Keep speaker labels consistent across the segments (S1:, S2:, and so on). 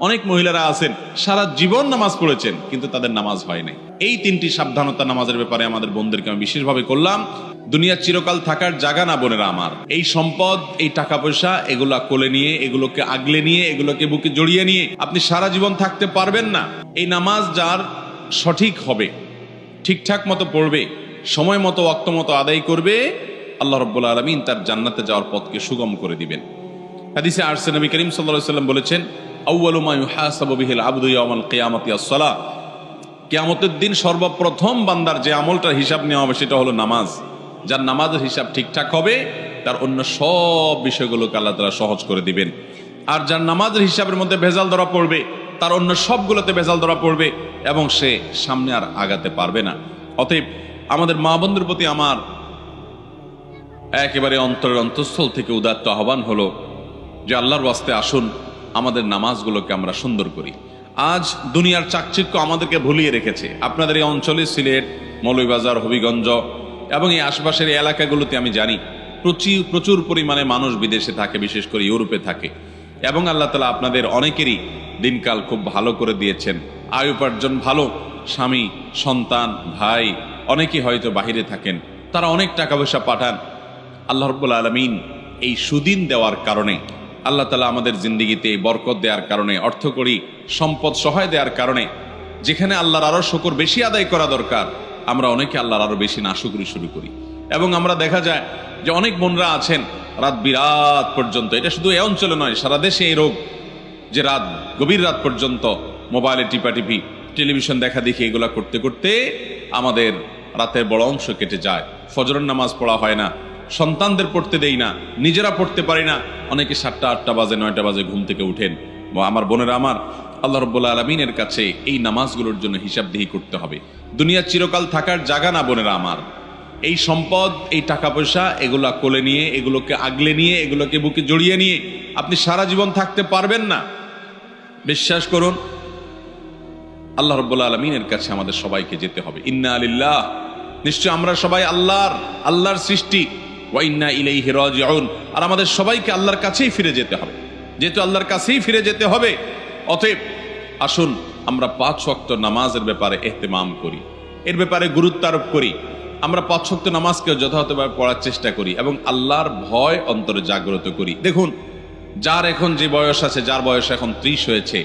S1: অনেক মহিলারা আছেন সারা জীবন নামাজ পড়েছেন কিন্তু তাদের নামাজ হয় নাই। এই তিনটি সাবধানতা নামাজের ব্যাপারে আমাদের বোনদেরকে আমি বিশেষভাবে করলাম। দুনিয়া চিরকাল থাকার জায়গা না বোনেরা আমার। এই সম্পদ, এই টাকা পয়সা, এগুলা কোলে নিয়ে, এগুলোকে আগলে নিয়ে, এগুলোকে বুকে জড়িয়ে নিয়ে আপনি সারা জীবন থাকতে পারবেন না। এই নামাজ যার সঠিক হবে, ঠিকঠাক মতো পড়বে, সময় মতো ওয়াক্ত মতো আদায় করবে, আল্লাহ রাব্বুল আলামিন তার জান্নাতে যাওয়ার পথকে সুগম করে দিবেন। হাদিসে আসছে, নবী করিম সাল্লাল্লাহু আলাইহি ওয়াসাল্লাম বলেছেন, আউয়ালু মা ইউহাসাবু বিহিল আবদু ইয়াওমাল কিয়ামাতি আস-সালাহ। কিয়ামতের দিন সর্বপ্রথম বান্দার যে আমলটার হিসাব নেওয়া হবে সেটা হলো নামাজ। যার নামাজের হিসাব ঠিকঠাক হবে তার অন্য সব বিষয়গুলোকে আল্লাহ তাআলা সহজ করে দিবেন। আর যার নামাজের হিসাবের মধ্যে ভেজাল ধরা পড়বে তার অন্য সবগুলোতে ভেজাল ধরা পড়বে এবং সে সামনে আর আগাতে পারবে না। অতএব আমাদের মা বোনদের প্রতি আমার একেবারে অন্তরের অন্তঃস্থল থেকে উদাত্ত আহ্বান হলো যে আল্লাহর ওয়াস্তে আসুন আমাদের নামাজগুলোকে আমরা সুন্দর করি। আজ দুনিয়ার চাকচিক্য আমাদেরকে ভুলিয়ে রেখেছে। আপনাদের এই অঞ্চলে সিলেট, মৌলভীবাজার, হবিগঞ্জ এবং এই আশপাশের এলাকাগুলোতে আমি জানি প্রচুর পরিমাণে মানুষ বিদেশে থাকে, বিশেষ করে ইউরোপে থাকে। এবং আল্লাহ তাআলা আপনাদের অনেকেরই দিনকাল খুব ভালো করে দিয়েছেন, আয় উপার্জন ভালো, স্বামী, সন্তান, ভাই অনেকেই হয়তো বাহিরে থাকেন, তারা অনেক টাকা পয়সা পাঠান। আল্লাহ রাব্বুল আলামিন এই সুদিন দেওয়ার কারণে, আল্লাহ তাআলা আমাদের জিন্দেগিতে বরকত দেওয়ার কারণে, অর্থকড়ি সম্পদ সহায় দেওয়ার কারণে যেখানে আল্লাহর আরো শুকর বেশি আদায় করা দরকার, আমরা অনেকে আল্লাহর আরো বেশি নাশুকরি শুরু করি। এবং আমরা দেখা যায় যে অনেক বোনরা আছেন রাত বিরাত পর্যন্ত, এটা শুধু এই অঞ্চলে নয়, সারা দেশে এই রোগ, যে রাত গভীর রাত পর্যন্ত মোবাইলে টিপাটিপি, টেলিভিশন দেখা দেখি, এগুলা করতে করতে আমাদের রাতের বড় অংশ কেটে যায়। ফজরের নামাজ পড়া হয় না, সন্তানদের পড়তে দেই না, নিজেরা পড়তে পারি না। অনেকে 7টা 8টা বাজে, 9টা বাজে ঘুম থেকে উঠেন। আমার বোনেরা আমার, আল্লাহ রাব্বুল আলামিনের কাছে এই নামাজগুলোর জন্য হিসাবদিহি করতে হবে। দুনিয়া চিরকাল থাকার জায়গা না বোনেরা আমার। এই সম্পদ, এই টাকা পয়সা, এগুলা কোলে নিয়ে, এগুলোকে আগলে নিয়ে, এগুলোকে বুকে জড়িয়ে নিয়ে আপনি সারা জীবন থাকতে পারবেন না। বিশ্বাস করুন, আল্লাহ রাব্বুল আলামিনের কাছে আমাদের সবাইকে যেতে হবে। ইন্না লিল্লাহ, নিশ্চয় আমরা সবাই আল্লাহর সৃষ্টি, ওয়া ইন্না ইলাইহি রাজিউন, আর আমাদের সবাইকে আল্লাহর কাছেই ফিরে যেতে হবে। যেহেতু আল্লাহর কাছেই ফিরে যেতে হবে, অতএব আসুন আমরা 5 ওয়াক্ত নামাজের ব্যাপারে ইহতিমাম করি, এর ব্যাপারে গুরুত্ব আরোপ করি। আমরা 5 ওয়াক্ত নামাজকে যথাযথভাবে পড়ার চেষ্টা করি এবং আল্লাহর ভয় অন্তরে জাগ্রত করি। দেখুন, যার এখন যে বয়স আছে, যার বয়স এখন 30 হয়েছে,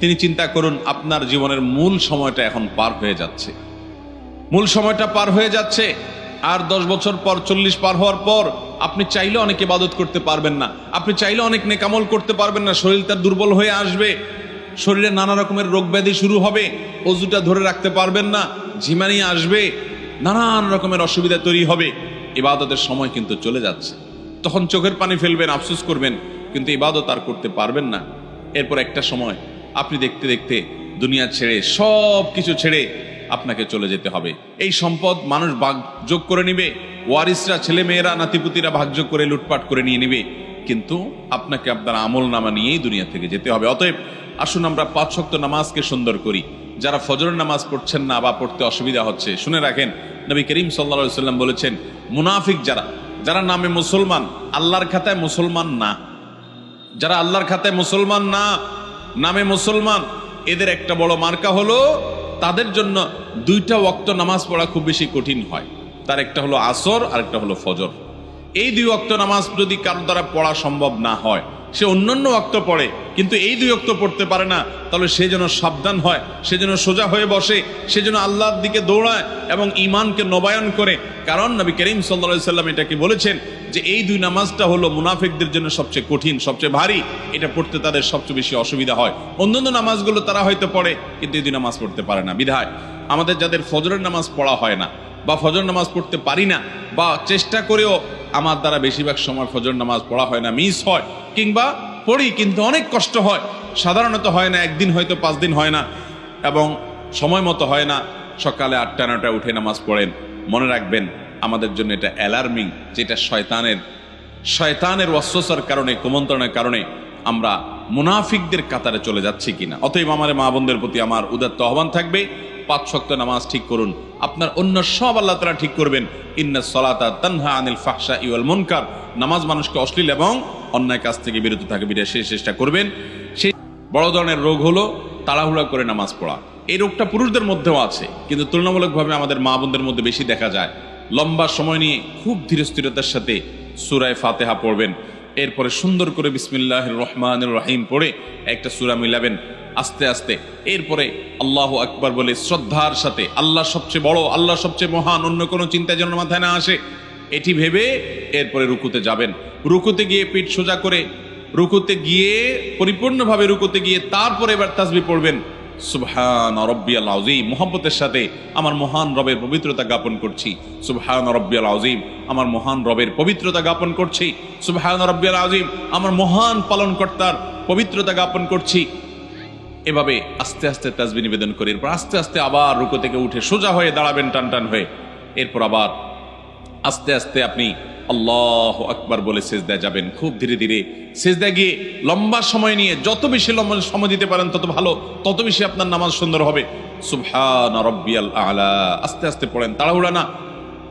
S1: তিনি চিন্তা করুন আপনার জীবনের মূল সময়টা এখন পার হয়ে যাচ্ছে। মূল সময়টা পার হয়ে যাচ্ছে। আর 10 বছর পর, 40 পার হওয়ার পর আপনি চাইলে অনেক ইবাদত করতে পারবেন না, আপনি চাইলে অনেক নেকামল করতে পারবেন না। শরীর তার দুর্বল হয়ে আসবে, শরীরে নানা রকমের রোগ ব্যাধি শুরু হবে, অজুটা ধরে রাখতে পারবেন না, ঝিমানি আসবে, নানান রকমের অসুবিধা তৈরি হবে। ইবাদতের সময় কিন্তু চলে যাচ্ছে। তখন চোখের পানি ফেলবেন, আফসোস করবেন, কিন্তু ইবাদত আর করতে পারবেন না। এরপর একটা সময় আপনি দেখতে দেখতে দুনিয়া ছেড়ে, সব কিছু ছেড়ে আপনাকে চলে যেতে হবে। এই সম্পদ মানুষ ভাগযোগ করে নিবে, ওয়ারিসরা, ছেলে মেয়েরা, নাতিপুতিরা ভাগযোগ করে লুটপাট করে নিয়ে নিবে, কিন্তু আপনাকে আপনার আমল নামা নিয়েই দুনিয়া থেকে যেতে হবে। অতএব আসুন আমরা 5 ওয়াক্ত নামাজকে সুন্দর করি। যারা ফজরের নামাজ পড়ছেন না বা পড়তে অসুবিধা হচ্ছে, শুনে রাখেন, নবী করিম সাল্লাল্লাহু আলাইহি ওয়াসাল্লাম বলেছেন, মুনাফিক যারা নামে মুসলমান, আল্লাহর খাতায় মুসলমান না, যারা আল্লাহর খাতায় মুসলমান না, নামে মুসলমান, এদের একটা বড় মার্কা হলো তাদের জন্য 2টা ওয়াক্ত নামাজ পড়া খুব বেশি কঠিন হয়। তার একটা হলো আসর আর একটা হলো ফজর। এই 2 ওয়াক্ত নামাজ যদি কারো দ্বারা পড়া সম্ভব না হয়, সে অন্যান্য ওয়াক্ত পড়ে কিন্তু এই 2 ওয়াক্ত পড়তে পারে না, তাহলে সে যেন সাবধান হয়, সে যেন সোজা হয়ে বসে, সে যেন আল্লাহর দিকে দৌড়ায় এবং ঈমানকে নবায়ন করে। কারণ নবী করিম সাল্লাল্লাহু আলাইহি সাল্লাম এটাকে বলেছেন যে এই 2 নামাজটা হলো মুনাফিকদের জন্য সবচেয়ে কঠিন, সবচেয়ে ভারী, এটা পড়তে তাদের সবচেয়ে বেশি অসুবিধা হয়। অন্যান্য নামাজগুলো তারা হয়তো পড়ে কিন্তু এই 2 নামাজ পড়তে পারে না। বিধায় আমাদের যাদের ফজরের নামাজ পড়া হয় না বা ফজর নামাজ পড়তে পারি না, বা চেষ্টা করেও আমার দ্বারা বেশিরভাগ সময় ফজর নামাজ পড়া হয় না, মিস হয়, কিংবা পড়ি কিন্তু অনেক কষ্ট হয়, সাধারণত হয় না, একদিন হয়তো 5 দিন হয় না এবং সময় মতো হয় না, সকালে 8টা 9টায় উঠে নামাজ পড়েন, মনে রাখবেন আমাদের জন্য এটা অ্যালার্মিং, যেটা শয়তানের ওয়াসওয়াসার কারণে, কুমন্ত্রণের কারণে আমরা মুনাফিকদের কাতারে চলে যাচ্ছি কিনা। অতএব আমার মা বোনদের প্রতি আমার উদাত্ত আহ্বান থাকবে, 5 ওয়াক্ত নামাজ ঠিক করুন, আপনার অন্য সব আল্লাহ তাআলা ঠিক করবেন। ইন্নাস সালাতা তানহা আনিল ফাহশাই ওয়াল মুনকার, নামাজ মানুষকে অশ্লীল এবং অন্যায় কাজ থেকে বিরত থাকে, বিরত চেষ্টা করবেন। সেই বড় ধরনের রোগ হলো তাড়াহুড়া করে নামাজ পড়া। এই রোগটা পুরুষদের মধ্যেও আছে, কিন্তু তুলনামূলকভাবে আমাদের মা বোনদের মধ্যে বেশি দেখা যায়। লম্বা সময় নিয়ে খুব ধীরস্থিরতার সাথে সূরা ফাতিহা পড়বেন, এরপরে সুন্দর করে বিসমিল্লাহির রহমানির রহিম পড়ে একটা সূরা মিলাবেন আস্তে আস্তে, এরপরে আল্লাহু আকবার বলে শ্রদ্ধার সাথে, আল্লাহ সবচেয়ে বড়, আল্লাহ সবচেয়ে মহান, অন্য কোনো চিন্তা যেন মাথায় না আসে এটি ভেবে এরপরে রুকুতে যাবেন। রুকুতে গিয়ে পিঠ সোজা করে রুকুতে গিয়ে পরিপূর্ণভাবে রুকুতে গিয়ে তারপরে এবার তাসবিহ পড়বেন, সুবহান রাব্বিয়াল আযীম, মুহাব্বতের সাথে আমার মহান রবের পবিত্রতা জ্ঞাপন করছি, সুবহান রাব্বিয়াল আযীম, আমার মহান রবের পবিত্রতা জ্ঞাপন করছি, সুবহান রাব্বিয়াল আযীম, আমার মহান পালনকর্তার পবিত্রতা জ্ঞাপন করছি। এভাবে আস্তে আস্তে তাসবিহ নিবেদন করে এরপর আস্তে আস্তে আবার রুকু থেকে উঠে সোজা হয়ে দাঁড়াবেন টান টান হয়ে, এরপর আবার আস্তে আস্তে আপনি আল্লাহু আকবার বলে সিজদায় যাবেন। খুব ধীরে ধীরে সিজদায় গিয়ে লম্বা সময় নিয়ে, যত বেশি লম্বা সময় দিতে পারেন তত ভালো, তত বেশি আপনার নামাজ সুন্দর হবে। সুবহান রাব্বিয়াল আলা আস্তে আস্তে পড়েন, তাড়াহুড়া না।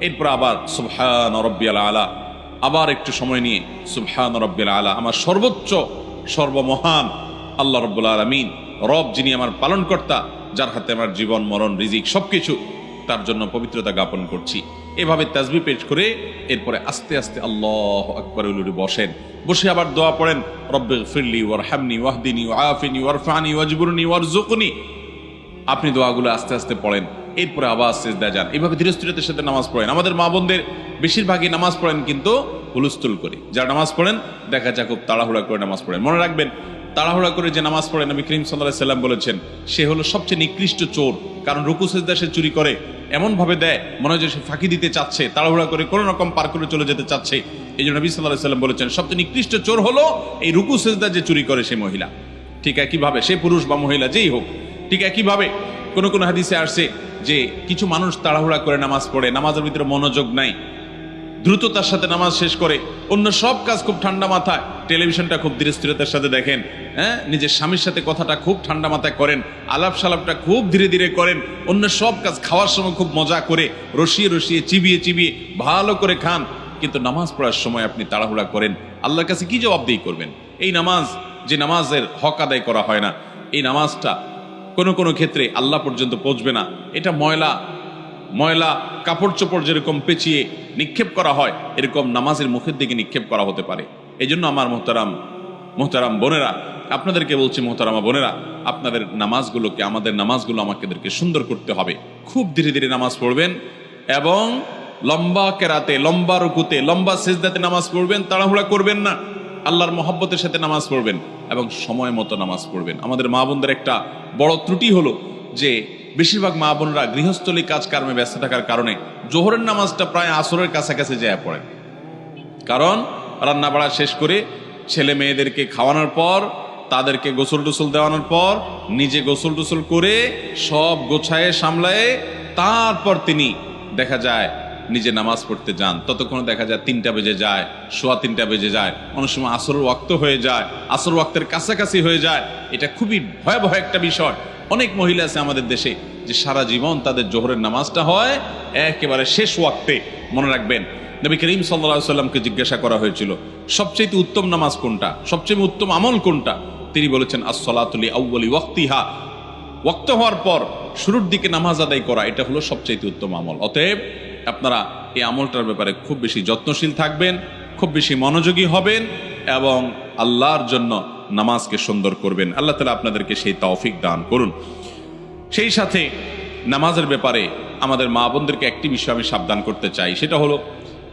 S1: এরপর আবার সুবহান রাব্বিয়াল আলা, আবার একটু সময় নিয়ে সুবহান রাব্বিয়াল আলা, আমার সর্বোচ্চ সর্বমহান আল্লাহ রাব্বুল আলামিন, রব যিনি আমার পালনকর্তা, যার হাতে আমার জীবন মরণ রিজিক সবকিছু, তার জন্য পবিত্রতা জ্ঞাপন করছি। এভাবে তাসবিহ পেশ করে এরপরে আস্তে আস্তে আল্লাহু আকবার বলে বসেন। বসে আবার দোয়া পড়েন, রব্বিগফিরলি ওয়ারহামনি ওয়াহদিনি ওয়াআফিনি ওয়ারফানি ওয়াজবুরনি ওয়ারযুকনি। আপনি দোয়াগুলো আস্তে আস্তে পড়েন, এরপরে আবার সিজদায় যান। এইভাবে ধীরস্থিরতার সাথে নামাজ পড়েন। আমাদের মা বোনদের বেশিরভাগই নামাজ পড়েন কিন্তু হুলস্থুল করে। যারা নামাজ পড়েন দেখা যায় খুব তাড়াহুড়া করে নামাজ পড়েন। মনে রাখবেন, তাড়াহুড়া করে যে নামাজ পড়ে নবী করিম সাল্লাল্লাহু আলাইহি সাল্লাম বলেছেন সে হলো সবচেয়ে নিকৃষ্ট চোর। কারণ রুকু সিজদা সে চুরি করে, এমন ভাবে দেয় মনে হয় যে সে ফাঁকি দিতে চাচ্ছে, তাড়াহুড়া করে কোনো রকম পার করে চলে যেতে চাচ্ছে। এই জন্য নবী সাল্লাল্লাহু আলাইহি সাল্লাম বলেছেন সবচেয়ে নিকৃষ্ট চোর হলো এই রুকু সিজদা যে চুরি করে সে মহিলা। ঠিক একইভাবে সে পুরুষ বা মহিলা যেই হোক, ঠিক একইভাবে কোন কোন হাদিসে আসছে যে কিছু মানুষ তাড়াহুড়া করে নামাজ পড়ে, নামাজের ভিতরে মনোযোগ নাই, দ্রুততার সাথে নামাজ শেষ করে, অন্য সব কাজ খুব ঠান্ডা মাথায়, টেলিভিশনটা খুব ধীরস্থিরতার সাথে দেখেন, হ্যাঁ, নিজের স্বামীর সাথে কথাটা খুব ঠান্ডা মাথায় করেন, আলাপ সালাপটা খুব ধীরে ধীরে করেন, অন্য সব কাজ খাওয়ার সময় খুব মজা করে রসিয়ে রসিয়ে চিবিয়ে চিবিয়ে ভালো করে খান, কিন্তু নামাজ পড়ার সময় আপনি তাড়াহুড়া করেন, আল্লাহর কাছে কি জবাবদিহি করবেন? এই নামাজ, যে নামাজের হক আদায় করা হয় না, এই নামাজটা কোনো কোনো ক্ষেত্রে আল্লাহ পর্যন্ত পৌঁছবে না। এটা ময়লা ময়লা কাপড় চোপড় যেরকম পেঁচিয়ে নিক্ষেপ করা হয়, এরকম নামাজের মুখের দিকে নিক্ষেপ করা হতে পারে। এই জন্য আমার মোহতারাম বোনেরা, আপনাদেরকে বলছি, মোহতারামা বোনেরা, আপনাদের নামাজগুলোকে, আমাদের নামাজগুলো আমাদেরকে সুন্দর করতে হবে। খুব ধীরে ধীরে নামাজ পড়বেন এবং লম্বা কেরাতে, লম্বা রুকুতে, লম্বা সিজদাতে নামাজ পড়বেন। তাড়াহুড়া করবেন না, আল্লাহর মহব্বতের সাথে নামাজ পড়বেন এবং সময় মতো নামাজ পড়বেন। আমাদের মা বোনদের একটা বড় ত্রুটি হলো যে বেশিরভাগ মা বোনরা গৃহস্থলী কাজ কর্মে ব্যস্ত থাকার কারণে জোহরের নামাজটা প্রায় আসরের কাছাকাছি যায় পড়েন। কারণ রান্না বাড়া শেষ করে ছেলে মেয়েদেরকে খাওয়ানোর পর, তাদেরকে গোসল টুসল দেওয়ানোর পর, নিজে গোসল টুসল করে সব গোছায়ে সামলায়ে তারপর তিনি দেখা যায় নিজে নামাজ পড়তে যান। ততক্ষণ দেখা যায় 3টা বেজে যায়, সোয়া 3টা বেজে যায়, অনেক সময় আসরের ওয়াক্ত হয়ে যায়, আসর ওয়াক্তের কাছাকাছি হয়ে যায়। এটা খুবই ভয়াবহ একটা বিষয়। অনেক মহিলা আছে আমাদের দেশে যে সারা জীবন তাদের জোহরের নামাজটা হয় একেবারে শেষ ওয়াক্তে। মনে রাখবেন, নবী করিম সাল্লাল্লাহু আলাইহি সাল্লামকে জিজ্ঞাসা করা হয়েছিল সবচেয়ে উত্তম নামাজ কোনটা, সবচেয়ে উত্তম আমল কোনটা? তিনি বলেছেন আস-সালাতু লি আউয়ালি ওয়াক্তিহা, ওয়াক্ত হওয়ার পর শুরুর দিকে নামাজ আদায় করা, এটা হলো সবচেয়ে উত্তম আমল। অতএব আপনারা এই আমলটার ব্যাপারে খুব বেশি যত্নশীল থাকবেন, খুব বেশি মনোযোগী হবেন এবং আল্লাহর জন্য নামাজকে সুন্দর করবেন। আল্লাহ তাআলা আপনাদেরকে সেই তৌফিক দান করুন। সেই সাথে নামাজের ব্যাপারে আমাদের মা বোনদেরকে একটি বিষয় আমি সাবধান করতে চাই, সেটা হলো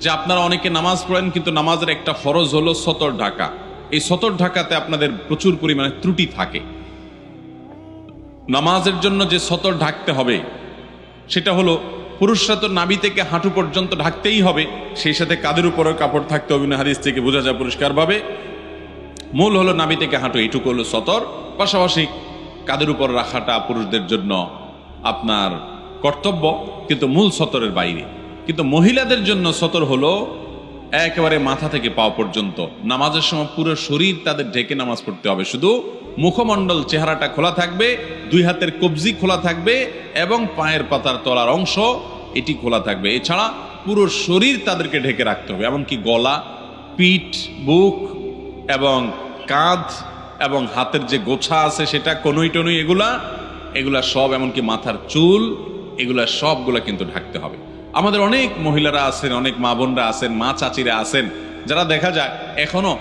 S1: যে আপনারা অনেকে নামাজ পড়েন কিন্তু নামাজের একটা ফরজ হলো সতর ঢাকা। এই সতর ঢাকাতে আপনাদের প্রচুর পরিমাণে ত্রুটি থাকে। নামাজের জন্য যে সতর ঢাকতে হবে সেটা হলো পুরুষরা তো নাভি থেকে হাঁটু পর্যন্ত ঢাকতেই হবে, সেই সাথে কাঁধের উপরেও কাপড় থাকতে হবে। হাদিস থেকে বোঝা যায় পরিষ্কারভাবে মূল হলো নাভি থেকে হাঁটু, এইটুকু হলো সতর। পাশাপাশি কাঁধের উপর রাখাটা পুরুষদের জন্য আপনার কর্তব্য, কিন্তু মূল সতরের বাইরে। কিন্তু মহিলাদের জন্য সতর হলো একেবারে মাথা থেকে পাও পর্যন্ত। নামাজের সময় পুরো শরীর তাদের ঢেকে নামাজ পড়তে হবে, শুধু মুখমণ্ডল চেহারাটা খোলা থাকবে, 2 হাতের কবজি খোলা থাকবে এবং পায়ের পাতার তলার অংশ এটি খোলা থাকবে। এছাড়া পুরো শরীর তাদেরকে ঢেকে রাখতে হবে, এমনকি গলা, পিঠ, বুক এবং কাঁধ এবং হাতের যে গোছা আছে সেটা কনুই টনুই এগুলা সব, এমনকি মাথার চুল, এগুলা সবগুলা কিন্তু ঢাকতে হবে। আমাদের অনেক মহিলারা আছেন, অনেক মা বোনরা আছেন, মা চাচিরা আছেন, যারা দেখা যায় এখনো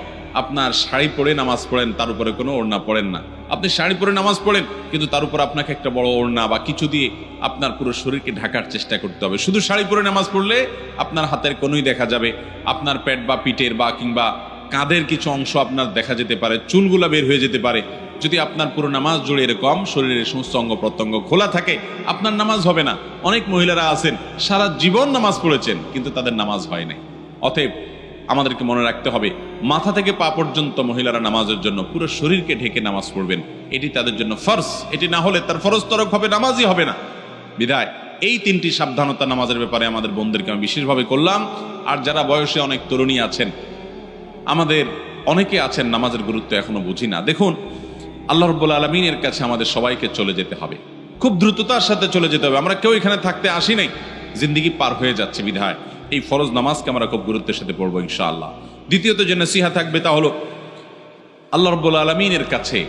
S1: আপনার শাড়ি পরে নামাজ পড়েন, তার উপরে কোনো ওড়না পড়েন না। আপনি শাড়ি পরে নামাজ পড়েন, কিন্তু তার উপর আপনাকে একটা বড় ওড়না বা কিছু দিয়ে আপনার পুরো শরীরকে ঢাকার চেষ্টা করতে হবে। শুধু শাড়ি পরে নামাজ পড়লে আপনার হাতের কোনোই দেখা যাবে, আপনার পেট বা পিঠের বা কিংবা কাঁধের কিছু অংশ আপনার দেখা যেতে পারে, চুলগুলা বের হয়ে যেতে পারে। যদি আপনার পুরো নামাজ জুড়ে এরকম শরীরের সমস্ত অঙ্গ প্রত্যঙ্গ খোলা থাকে, আপনার নামাজ হবে না। অনেক মহিলারা আছেন সারা জীবন নামাজ পড়েছেন, কিন্তু তাদের নামাজ হয় নাই। অতএব আমাদেরকে মনে রাখতে হবে, মাথা থেকে পা পর্যন্ত মহিলারা নামাজের জন্য পুরো শরীরকে ঢেকে নামাজ পড়বেন, এটি তাদের জন্য ফরজ। এটি না হলে তার ফরজ তরক হবে, নামাজই হবে না। বিধায় এই তিনটি সাবধানতা নামাজের ব্যাপারে আমাদের বোনদেরকে আমি বিশেষভাবে করলাম। আর যারা বয়সে অনেক তরুণী আছেন, আমাদের অনেকে আছেন নামাজের গুরুত্ব এখনো বুঝি না। দেখুন, আল্লাহ রাব্বুল আলামিনের কাছে আমাদের সবাইকে চলে যেতে হবে, খুব দ্রুততার সাথে চলে যেতে হবে। আমরা কেউ এখানে থাকতে আসি নাই, জিন্দিগি পার হয়ে যাচ্ছে। বিধায় এই ফরজ নামাজকে আমরা খুব গুরুত্বের সাথে পড়বো ইনশাআল্লাহ। দ্বিতীয়ত যে নসিহা থাকবে তা হলো, আল্লাহ রাব্বুল আলামিনের কাছে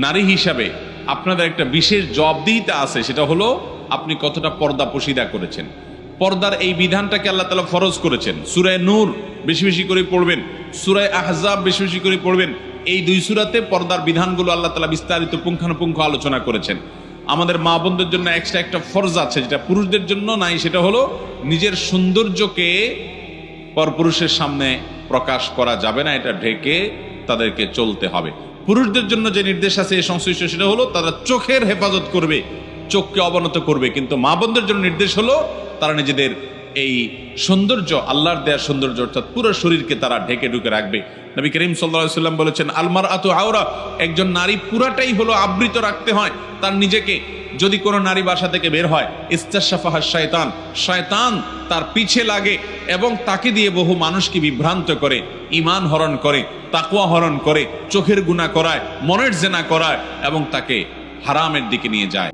S1: নারী হিসাবে আপনাদের একটা বিশেষ জবাবদিহিতা আছে, সেটা হলো আপনি কতটা পর্দা পশিদা করেছেন। পর্দার এই বিধানটাকে আল্লাহ তাআলা ফরজ করেছেন। সূরা নূর বেশি বেশি করে পড়বেন, সূরা আহজাব বেশি বেশি করে পড়বেন। এই দুই সূরাতে পর্দার বিধানগুলো আল্লাহ তাআলা বিস্তারিত পুঙ্খানুপুঙ্খ আলোচনা করেছেন। আমাদের মা বোনদের জন্য এক্সট্রা একটা ফরজ আছে, যেটা পুরুষদের জন্য নাই। সেটা হলো নিজের সৌন্দর্যকে পরপুরুষের সামনে প্রকাশ করা যাবে না, এটা ঢেকে তাদেরকে চলতে হবে। পুরুষদের জন্য যে নির্দেশ আছে এই সংশ্লিষ্ট, সেটা হলো তারা চোখের হেফাজত করবে, চোখকে অবনত করবে। কিন্তু মা বোনদের জন্য নির্দেশ হলো তারা নিজেদের এই সৌন্দর্য, আল্লাহর দেয়া সৌন্দর্য অর্থাৎ পুরো শরীরকে তারা ঢেকে ঢুকে রাখবে। নবী করিম সাল্লাল্লাহু আলাইহি ওয়াসাল্লাম বলেছেন, আলমারআতু আওরা, একজন নারী পুরাটাই হলো আবৃত রাখতে হয় তার নিজেকে। যদি কোনো নারী বাসা থেকে বের হয়, ইস্তাশাফাহা শয়তান, শয়তান তার পিছে লাগে এবং তাকে দিয়ে বহু মানুষকে বিভ্রান্ত করে, ঈমান হরণ করে, তাকওয়া হরণ করে, চোখের গুনাহ করায়, মনের জেনা করায় এবং তাকে হারামের দিকে নিয়ে যায়।